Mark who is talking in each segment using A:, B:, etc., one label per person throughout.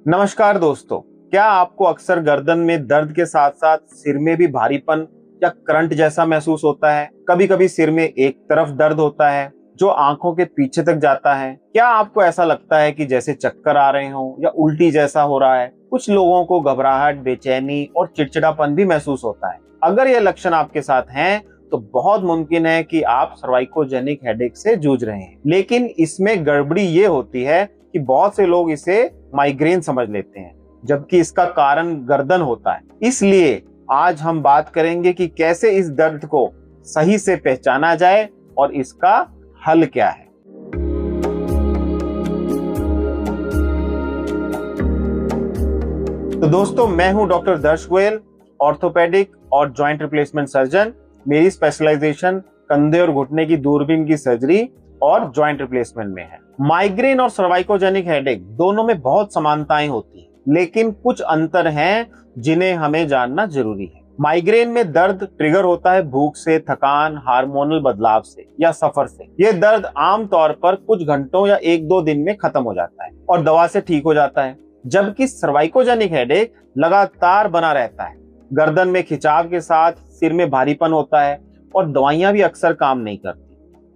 A: नमस्कार दोस्तों, क्या आपको अक्सर गर्दन में दर्द के साथ साथ सिर में भी भारीपन या करंट जैसा महसूस होता है? कभी कभी सिर में एक तरफ दर्द होता है जो आंखों के पीछे तक जाता है। क्या आपको ऐसा लगता है कि जैसे चक्कर आ रहे हो या उल्टी जैसा हो रहा है? कुछ लोगों को घबराहट, बेचैनी और चिड़चिड़ापन भी महसूस होता है। अगर ये लक्षण आपके साथ हैं तो बहुत मुमकिन है कि आप सर्वाइकोजेनिक हेडेक से जूझ रहे हैं। लेकिन इसमें गड़बड़ी ये होती है कि बहुत से लोग इसे माइग्रेन समझ लेते हैं, जबकि इसका कारण गर्दन होता है। इसलिए आज हम बात करेंगे कि कैसे इस दर्द को सही से पहचाना जाए और इसका हल क्या है। तो दोस्तों, मैं हूं डॉक्टर दर्श गोयल, ऑर्थोपेडिक और जॉइंट रिप्लेसमेंट सर्जन। मेरी स्पेशलाइजेशन कंधे और घुटने की दूरबीन की सर्जरी और जॉइंट रिप्लेसमेंट में है। माइग्रेन और सर्वाइकोजेनिक हेडेक दोनों में बहुत समानताएं होती हैं, लेकिन कुछ अंतर हैं जिन्हें हमें जानना जरूरी है। माइग्रेन में दर्द ट्रिगर होता है भूख से, थकान, हार्मोनल बदलाव से या सफर से। यह दर्द आमतौर पर कुछ घंटों या 1-2 दिन में खत्म हो जाता है और दवा से ठीक हो जाता है। जबकि सर्वाइकोजेनिक हेडेक लगातार बना रहता है। गर्दन में खिंचाव के साथ सिर में भारीपन होता है और दवाइयां भी अक्सर काम नहीं करती।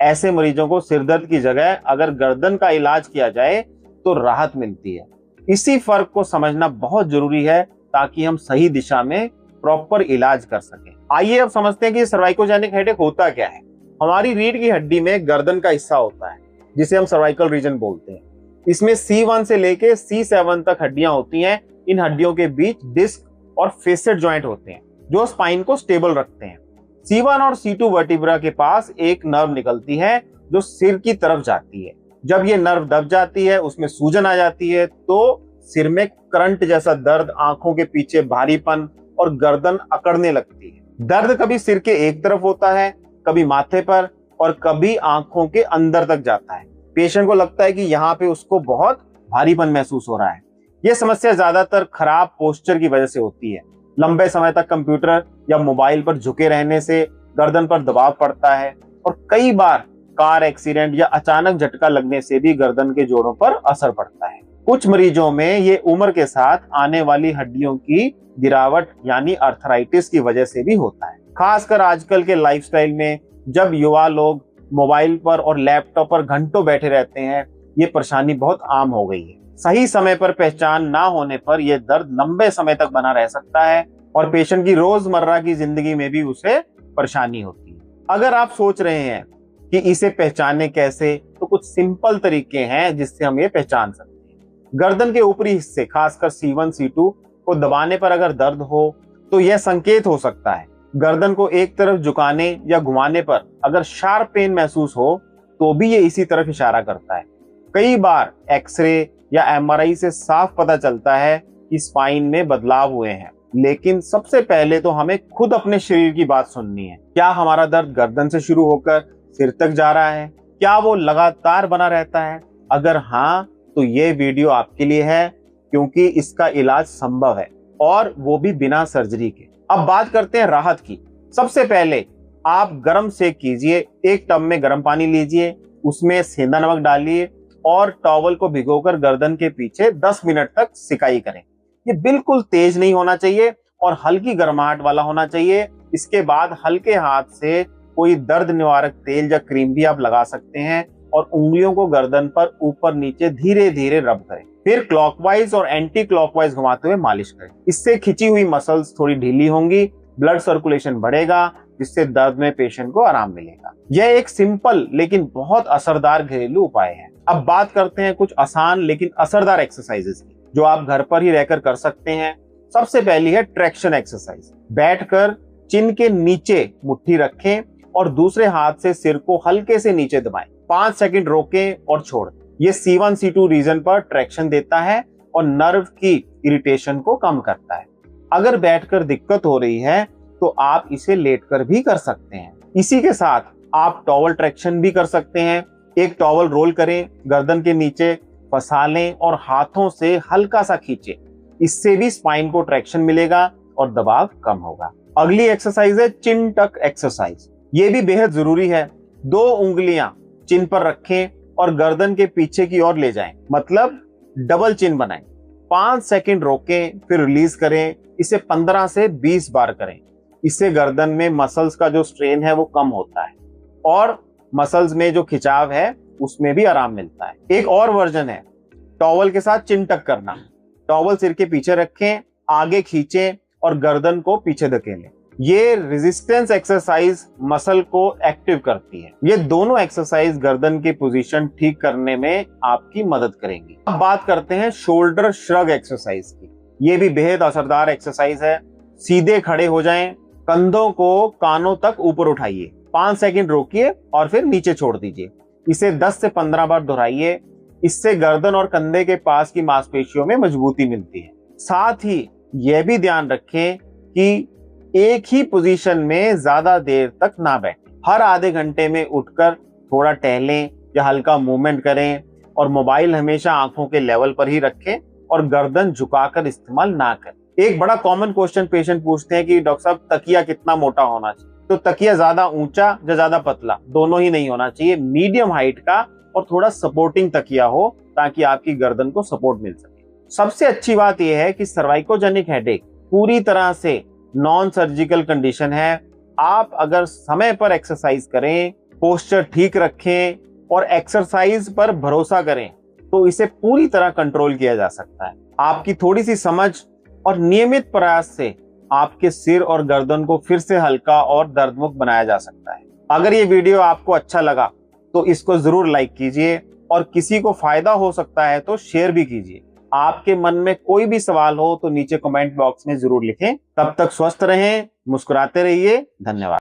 A: ऐसे मरीजों को सिरदर्द की जगह अगर गर्दन का इलाज किया जाए तो राहत मिलती है। इसी फर्क को समझना बहुत जरूरी है ताकि हम सही दिशा में प्रॉपर इलाज कर सकें। आइए अब समझते हैं कि सर्वाइकोजेनिक हेडेक होता क्या है। हमारी रीढ़ की हड्डी में गर्दन का हिस्सा होता है जिसे हम सर्वाइकल रीजन बोलते हैं। इसमें C1 से लेके C7 तक हड्डियां होती हैं। इन हड्डियों के बीच डिस्क और फेसेट जॉइंट होते हैं जो स्पाइन को स्टेबल रखते हैं। C1 और C2 वर्टिब्रा के पास एक नर्व निकलती है जो सिर की तरफ जाती है। जब ये नर्व दब जाती है, उसमें सूजन आ जाती है, तो सिर में करंट जैसा दर्द, आंखों के पीछे भारीपन और गर्दन अकड़ने लगती है। दर्द कभी सिर के एक तरफ होता है, कभी माथे पर और कभी आंखों के अंदर तक जाता है। पेशेंट को लगता है कि यहाँ पे उसको बहुत भारीपन महसूस हो रहा है। यह समस्या ज्यादातर खराब पोस्चर की वजह से होती है। लंबे समय तक कंप्यूटर या मोबाइल पर झुके रहने से गर्दन पर दबाव पड़ता है और कई बार कार एक्सीडेंट या अचानक झटका लगने से भी गर्दन के जोड़ों पर असर पड़ता है। कुछ मरीजों में ये उम्र के साथ आने वाली हड्डियों की गिरावट यानी अर्थराइटिस की वजह से भी होता है। खासकर आजकल के लाइफस्टाइल में जब युवा लोग मोबाइल पर और लैपटॉप पर घंटों बैठे रहते हैं, ये परेशानी बहुत आम हो गई है। सही समय पर पहचान ना होने पर यह दर्द लंबे समय तक बना रह सकता है और पेशेंट की रोजमर्रा की जिंदगी में भी उसे परेशानी होती है। अगर आप सोच रहे हैं कि इसे पहचाने कैसे, तो कुछ सिंपल तरीके हैं जिससे हम ये पहचान सकते हैं। गर्दन के ऊपरी हिस्से, खासकर C1, C2 को दबाने पर अगर दर्द हो तो यह संकेत हो सकता है। गर्दन को एक तरफ झुकाने या घुमाने पर अगर शार्प पेन महसूस हो तो भी ये इसी तरफ इशारा करता है। कई बार एक्सरे या MRI से साफ पता चलता है कि स्पाइन में बदलाव हुए हैं। लेकिन सबसे पहले तो हमें खुद अपने शरीर की बात सुननी है। क्या हमारा दर्द गर्दन से शुरू होकर सिर तक जा रहा है? क्या वो लगातार बना रहता है? अगर हाँ, तो ये वीडियो आपके लिए है, क्योंकि इसका इलाज संभव है और वो भी बिना सर्जरी के। अब बात करते हैं राहत की। सबसे पहले आप गर्म सेक कीजिए। एक टब में गर्म पानी लीजिए, उसमें सेंधा नमक डालिए और टॉवल को भिगोकर गर्दन के पीछे 10 मिनट तक सिकाई करें। ये बिल्कुल तेज नहीं होना चाहिए और हल्की गर्माहट वाला होना चाहिए। इसके बाद हल्के हाथ से कोई दर्द निवारक तेल या क्रीम भी आप लगा सकते हैं और उंगलियों को गर्दन पर ऊपर नीचे धीरे धीरे रब करें। फिर क्लॉकवाइज और एंटी क्लॉकवाइज घुमाते हुए मालिश करें। इससे खिंची हुई मसल्स थोड़ी ढीली होंगी, ब्लड सर्कुलेशन बढ़ेगा, जिससे दर्द में पेशेंट को आराम मिलेगा। यह एक सिंपल लेकिन बहुत असरदार घरेलू उपाय है। अब बात करते हैं कुछ आसान लेकिन असरदार एक्सरसाइजेस की, जो आप घर पर ही रहकर कर सकते हैं। सबसे पहली है ट्रैक्शन एक्सरसाइज। बैठकर चिन के नीचे मुट्ठी रखें और दूसरे हाथ से सिर को हल्के से नीचे दबाएं। 5 सेकंड रोकें और छोड़ दें। ये C1, C2 रीजन पर ट्रैक्शन देता है और नर्व की इरिटेशन को कम करता है। अगर बैठकर दिक्कत हो रही है तो आप इसे लेटकर भी कर सकते हैं। इसी के साथ आप टॉवल ट्रैक्शन भी कर सकते हैं। एक टॉवल रोल करें, गर्दन के नीचे फंसा लें और हाथों से हल्का सा खींचें। इससे भी स्पाइन को ट्रैक्शन मिलेगा और दबाव कम होगा। अगली एक्सरसाइज है चिन टक एक्सरसाइज। ये भी बेहद जरूरी है। 2 उंगलियां चिन पर रखें और गर्दन के पीछे की ओर ले जाएं, मतलब डबल चिन बनाएं। 5 सेकंड रोकें, फिर रिलीज करें। इसे 15 से 20 बार करें। इससे गर्दन में मसल्स का जो स्ट्रेन है वो कम होता है और मसल्स में जो खिंचाव है उसमें भी आराम मिलता है। एक और वर्जन है टॉवल के साथ चिन टक करना। टॉवल सिर के पीछे रखें, आगे खींचें और गर्दन को पीछे धकेलें। ये रेजिस्टेंस एक्सरसाइज मसल को एक्टिव करती है। ये दोनों एक्सरसाइज गर्दन की पोजीशन ठीक करने में आपकी मदद करेंगी। अब बात करते हैं शोल्डर श्रग एक्सरसाइज की। ये भी बेहद असरदार एक्सरसाइज है। सीधे खड़े हो जाएं, कंधों को कानों तक ऊपर उठाइए, 5 सेकंड रोकिए और फिर नीचे छोड़ दीजिए। इसे 10 से 15 बार दोहराइए। इससे गर्दन और कंधे के पास की मांसपेशियों में मजबूती मिलती है। साथ ही यह भी ध्यान रखें कि एक ही पोजीशन में ज्यादा देर तक ना बैठें। हर आधे घंटे में उठकर थोड़ा टहलें या हल्का मूवमेंट करें और मोबाइल हमेशा आंखों के लेवल पर ही रखें और गर्दन झुकाकर इस्तेमाल ना करें। एक बड़ा कॉमन क्वेश्चन पेशेंट पूछते हैं कि डॉक्टर साहब तकिया कितना मोटा होना चाहिए? तो तकिया ज्यादा ऊंचा या ज्यादा पतला दोनों ही नहीं होना चाहिए। मीडियम हाइट का और थोड़ा सपोर्टिंग तकिया हो ताकि आपकी गर्दन को सपोर्ट मिल सके। सबसे अच्छी बात यह है कि सर्वाइकोजेनिक हेडेक पूरी तरह से नॉन सर्जिकल कंडीशन है। आप अगर समय पर एक्सरसाइज करें, पोस्चर ठीक रखें और एक्सरसाइज पर भरोसा करें तो इसे पूरी तरह कंट्रोल किया जा सकता है। आपकी थोड़ी सी समझ और नियमित प्रयास से आपके सिर और गर्दन को फिर से हल्का और दर्दमुक्त बनाया जा सकता है। अगर ये वीडियो आपको अच्छा लगा तो इसको जरूर लाइक कीजिए और किसी को फायदा हो सकता है तो शेयर भी कीजिए। आपके मन में कोई भी सवाल हो तो नीचे कमेंट बॉक्स में जरूर लिखें। तब तक स्वस्थ रहें, मुस्कुराते रहिए। धन्यवाद।